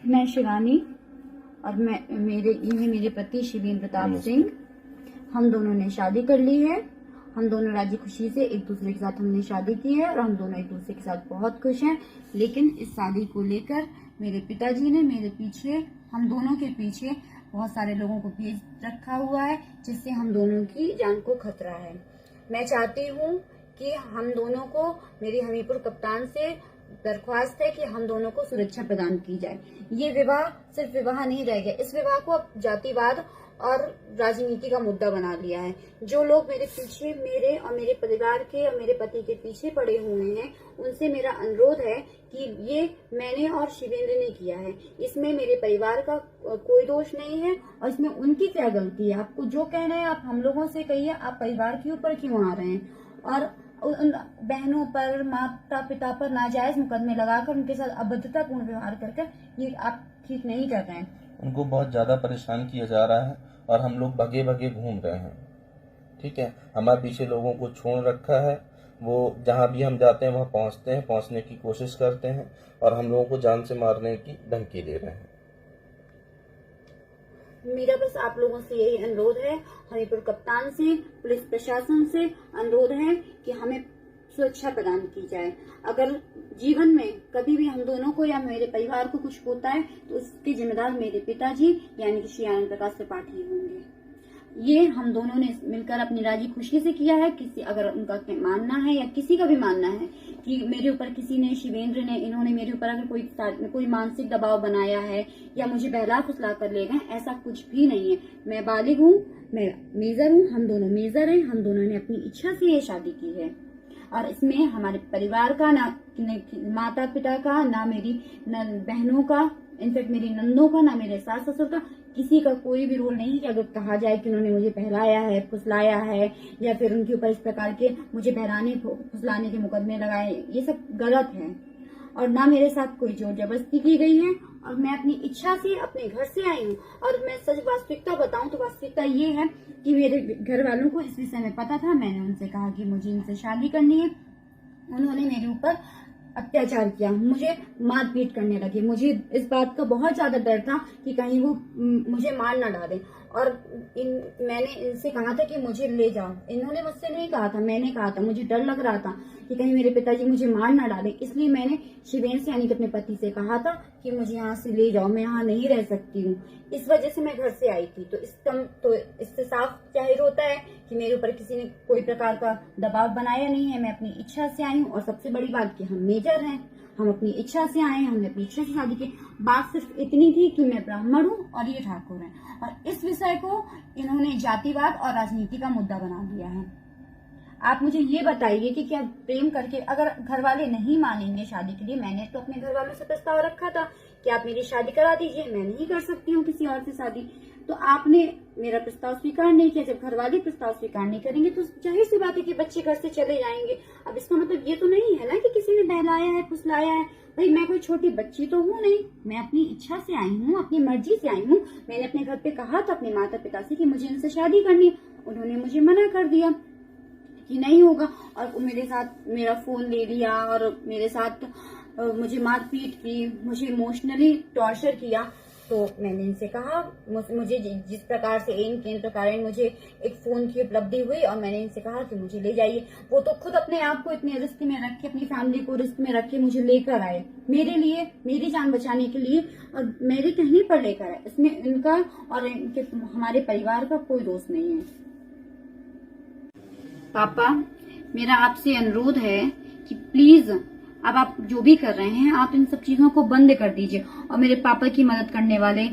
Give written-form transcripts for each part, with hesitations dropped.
मैं शिवानी और ये है मेरे पति शिवेंद्र प्रताप सिंह। हम दोनों ने शादी कर ली है। हम दोनों राजी खुशी से एक दूसरे के साथ हमने शादी की है और हम दोनों एक दूसरे के साथ बहुत खुश हैं। लेकिन इस शादी को लेकर मेरे पिताजी ने मेरे पीछे, हम दोनों के पीछे बहुत सारे लोगों को भेज रखा हुआ है, जिससे हम दोनों की जान को खतरा है। मैं चाहती हूँ कि हम दोनों को, मेरी हमीरपुर कप्तान से दरख्वास्त है कि हम दोनों को सुरक्षा प्रदान की जाए। ये विवाह सिर्फ विवाह नहीं रह गया, इस विवाह को अब जातिवाद और राजनीति का मुद्दा बना लिया है। जो लोग मेरे पीछे, मेरे और मेरे परिवार के और मेरे पति के पीछे पड़े हुए हैं, उनसे मेरा अनुरोध है कि ये मैंने और शिवेंद्र ने किया है, इसमें मेरे परिवार का कोई दोष नहीं है और इसमें उनकी क्या गलती है। आपको जो कहना है आप हम लोगों से कहिए, आप परिवार के ऊपर क्यों आ रहे हैं और उन बहनों पर, माता पिता पर नाजायज मुकदमे लगाकर उनके साथ अभद्रतापूर्ण व्यवहार करके ये आप ठीक नहीं कर रहे हैं। उनको बहुत ज्यादा परेशान किया जा रहा है और हम लोग भगे भगे घूम रहे हैं। ठीक है, हमारे पीछे लोगों को छोड़ रखा है, वो जहां भी हम जाते हैं वहां पहुंचते हैं, पहुंचने की कोशिश करते हैं और हम लोगों को जान से मारने की धमकी दे रहे हैं। मेरा बस आप लोगों से यही अनुरोध है, हमीरपुर कप्तान से, पुलिस प्रशासन से अनुरोध है कि हमें सुरक्षा प्रदान की जाए। अगर जीवन में कभी भी हम दोनों को या मेरे परिवार को कुछ होता है तो उसके जिम्मेदार मेरे पिताजी यानी कि श्री आनंद प्रकाश त्रिपाठी होंगे। ये हम दोनों ने मिलकर अपनी राजी खुशी से किया है। किसी, अगर उनका मानना है या किसी का भी मानना है कि मेरे ऊपर किसी ने, शिवेंद्र ने, इन्होंने मेरे ऊपर अगर कोई मानसिक दबाव बनाया है या मुझे बहला फुसला कर ले गए, ऐसा कुछ भी नहीं है। मैं बालिग हूँ, मैं मेजर हूँ, हम दोनों मेजर हैं। हम दोनों ने अपनी इच्छा से ये शादी की है और इसमें हमारे परिवार का, ना माता पिता का, ना मेरी बहनों का, इनफैक्ट मेरी नंदों का, ना मेरे सास ससुर का, किसी का कोई भी रोल नहीं कि अगर कहा जाए कि उन्होंने मुझे बहलाया है, फुसलाया है या फिर उनके ऊपर इस प्रकार के मुझे बहलाने फुसलाने के मुकदमे लगाए, ये सब गलत है। और ना मेरे साथ कोई जोर जबरदस्ती की गई है और मैं अपनी इच्छा से अपने घर से आई हूँ। और मैं सच वास्तविकता बताऊं तो वास्तविकता ये है कि मेरे घर वालों को इस विषय में पता था। मैंने उनसे कहा कि मुझे इनसे शादी करनी है, उन्होंने मेरे ऊपर अत्याचार किया, मुझे मारपीट करने लगे। मुझे इस बात का बहुत ज्यादा डर था कि कहीं वो मुझे मार ना डालें और मैंने इनसे कहा था कि मुझे ले जाओ। इन्होंने मुझसे नहीं कहा था, मैंने कहा था। मुझे डर लग रहा था कि कहीं मेरे पिताजी मुझे मार ना डालें, इसलिए मैंने शिवेंद्र से यानी कि अपने पति से कहा था कि मुझे यहाँ से ले जाओ, मैं यहाँ नहीं रह सकती हूँ। इस वजह से मैं घर से आई थी। तो इससे साफ जाहिर होता है कि मेरे ऊपर किसी ने कोई प्रकार का दबाव बनाया नहीं है। मैं अपनी इच्छा से आई हूँ और सबसे बड़ी बात कि हम मेजर हैं, हम अपनी इच्छा से आए, हमने अपनी इच्छा से शादी की। बात सिर्फ इतनी थी कि मैं ब्राह्मण हूँ और ये ठाकुर हैं और इस विषय को इन्होंने जातिवाद और राजनीति का मुद्दा बना दिया है। आप मुझे ये बताइए कि क्या प्रेम करके अगर घर वाले नहीं मानेंगे शादी के लिए, मैंने तो अपने घर वालों से प्रस्ताव रखा था कि आप मेरी शादी करा दीजिए, मैं नहीं कर सकती हूँ किसी और से शादी, तो आपने मेरा प्रस्ताव स्वीकार नहीं किया। जब घर वाले प्रस्ताव स्वीकार नहीं करेंगे तो जाहिर सी बात है कि बच्चे घर से चले जाएंगे। अब इसका मतलब ये तो नहीं है ना कि किसी ने बहलाया है, फुसलाया है। भाई मैं कोई छोटी बच्ची तो हूँ नहीं, मैं अपनी इच्छा से आई हूँ, अपनी मर्जी से आई हूँ। मैंने अपने घर पे कहा था अपने माता पिता से कि मुझे इनसे शादी करनी है, उन्होंने मुझे मना कर दिया कि नहीं होगा और मेरे साथ मेरा फोन ले लिया और मेरे साथ मुझे मारपीट की, मुझे इमोशनली टॉर्चर किया। तो मैंने इनसे कहा, मुझे जिस प्रकार से इन प्रकार मुझे एक फोन की उपलब्धि हुई और मैंने इनसे कहा कि मुझे ले जाइए। वो तो खुद अपने आप को इतने रिस्क में रख के, अपनी फैमिली को रिस्क में रख के मुझे लेकर आए, मेरे लिए, मेरी जान बचाने के लिए और मेरे कहने पर लेकर आए। इसमें इनका और इनके हमारे परिवार का कोई दोष नहीं है। पापा, मेरा आपसे अनुरोध है कि प्लीज अब आप जो भी कर रहे हैं आप इन सब चीजों को बंद कर दीजिए और मेरे पापा की मदद करने वाले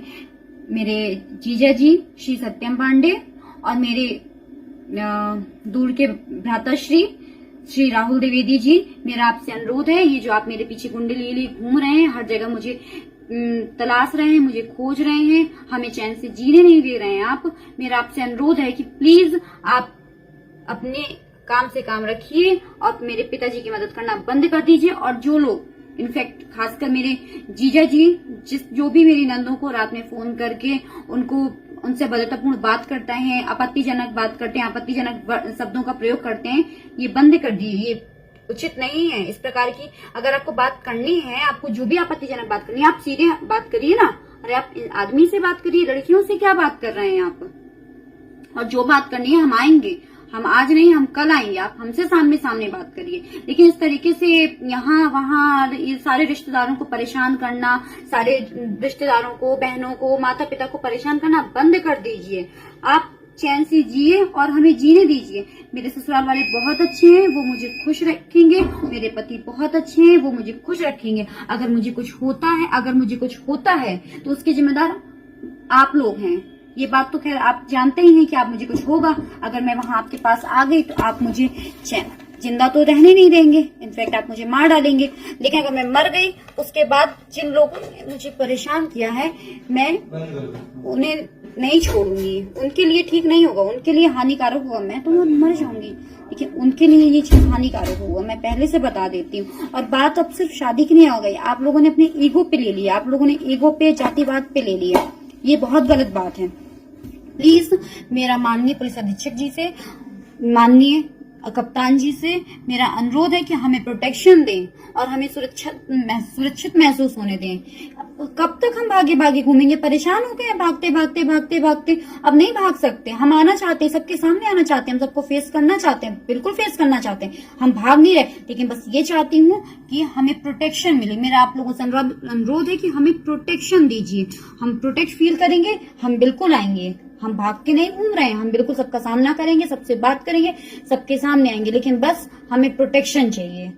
मेरे जीजा जी श्री सत्यम पांडे और मेरे दूर के भ्राताश्री श्री राहुल द्विवेदी जी, मेरा आपसे अनुरोध है, ये जो आप मेरे पीछे कुंडली लिए घूम रहे हैं, हर जगह मुझे तलाश रहे हैं, मुझे खोज रहे हैं, हमें चैन से जीने नहीं दे रहे हैं आप, मेरा आपसे अनुरोध है कि प्लीज आप अपने काम से काम रखिए और मेरे पिताजी की मदद करना बंद कर दीजिए। और जो लोग, इनफैक्ट खासकर मेरे जीजा जी, जो भी मेरी नंदों को रात में फोन करके उनसे अभद्रतापूर्ण बात करते हैं, आपत्तिजनक बात करते हैं, आपत्तिजनक शब्दों का प्रयोग करते हैं, ये बंद कर दीजिए। उचित नहीं है इस प्रकार की। अगर आपको बात करनी है, आपको जो भी आपत्तिजनक बात करनी है, आप सीधे बात करिए ना। अरे आप आदमी से बात करिए, लड़कियों से क्या बात कर रहे हैं आप? और जो बात करनी है हम आएंगे, हम आज नहीं हम कल आएंगे, आप हमसे सामने सामने बात करिए। लेकिन इस तरीके से यहाँ वहाँ ये सारे रिश्तेदारों को परेशान करना, सारे रिश्तेदारों को, बहनों को, माता पिता को परेशान करना बंद कर दीजिए। आप चैन से जिए और हमें जीने दीजिए। मेरे ससुराल वाले बहुत अच्छे हैं, वो मुझे खुश रखेंगे। मेरे पति बहुत अच्छे हैं, वो मुझे खुश रखेंगे। अगर मुझे कुछ होता है तो उसके जिम्मेदार आप लोग हैं। ये बात तो खैर आप जानते ही हैं कि आप मुझे कुछ होगा, अगर मैं वहां आपके पास आ गई तो आप मुझे जिंदा तो रहने नहीं देंगे, इनफैक्ट आप मुझे मार डालेंगे। लेकिन अगर मैं मर गई, उसके बाद जिन लोगों ने मुझे परेशान किया है, मैं उन्हें नहीं छोड़ूंगी। उनके लिए ठीक नहीं होगा, उनके लिए हानिकारक होगा। मैं तो मर जाऊंगी, लेकिन उनके लिए ये चीज हानिकारक होगा, मैं पहले से बता देती हूँ। और बात अब सिर्फ शादी की नहीं हो गई, आप लोगों ने अपने ईगो पे ले लिया, आप लोगों ने ईगो पे, जातिवाद पे ले लिया। ये बहुत गलत बात है। प्लीज मेरा माननीय पुलिस अधीक्षक जी से, माननीय कप्तान जी से मेरा अनुरोध है कि हमें प्रोटेक्शन दें और हमें सुरक्षित महसूस होने दें। कब तक हम भागे भागे घूमेंगे? परेशान हो गए भागते भागते भागते भागते। अब नहीं भाग सकते, हम आना चाहते हैं, सबके सामने आना चाहते हैं, हम सबको फेस करना चाहते हैं, बिल्कुल फेस करना चाहते हैं। हम भाग नहीं रहे, लेकिन बस ये चाहती हूँ कि हमें प्रोटेक्शन मिले। मेरा आप लोगों से अनुरोध है कि हमें प्रोटेक्शन दीजिए। हम प्रोटेक्ट फील करेंगे, हम बिल्कुल आएंगे। हम भाग के नहीं घूम रहे हैं, हम बिल्कुल सबका सामना करेंगे, सबसे बात करेंगे, सबके सामने आएंगे, लेकिन बस हमें प्रोटेक्शन चाहिए।